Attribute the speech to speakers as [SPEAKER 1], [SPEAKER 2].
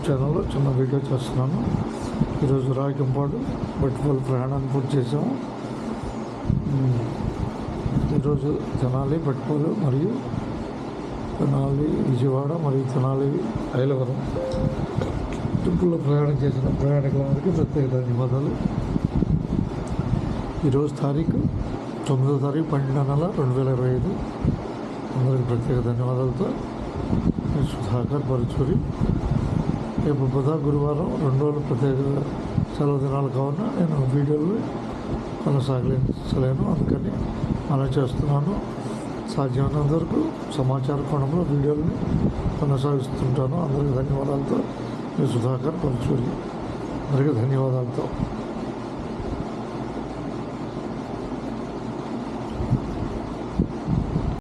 [SPEAKER 1] ఛానల్లో చిన్న వీడియో చేస్తున్నాను. ఈరోజు రాయకంపాడు బట్టిపల్లి ప్రయాణాన్ని పూర్తి చేసాము. ఈరోజు తెనాలి బట్టిపల్లి మరియు తెనాలి విజయవాడ మరియు తెనాలి ఐలవరం ట్రిప్పుల్లో ప్రయాణం చేసిన ప్రయాణికులందరికీ ప్రత్యేక ధన్యవాదాలు. ఈరోజు తారీఖు 9వ తారీఖు 12వ నెల 2025. అందరికీ ప్రత్యేక ధన్యవాదాలతో సుధాకర్ పరుచూరి. రేపు బుధ గురువారం 2 రోజులు ప్రత్యేక సెలవు దినాలు కావున నేను వీడియోలు కొనసాగించలేను, అందుకని మనం చేస్తున్నాను. సాధ్యమైనంత వరకు సమాచార కోణంలో వీడియోలని కొనసాగిస్తుంటాను. అందరికీ ధన్యవాదాలతో సుధాకర్ పరుచూరి. అందరికీ ధన్యవాదాలతో.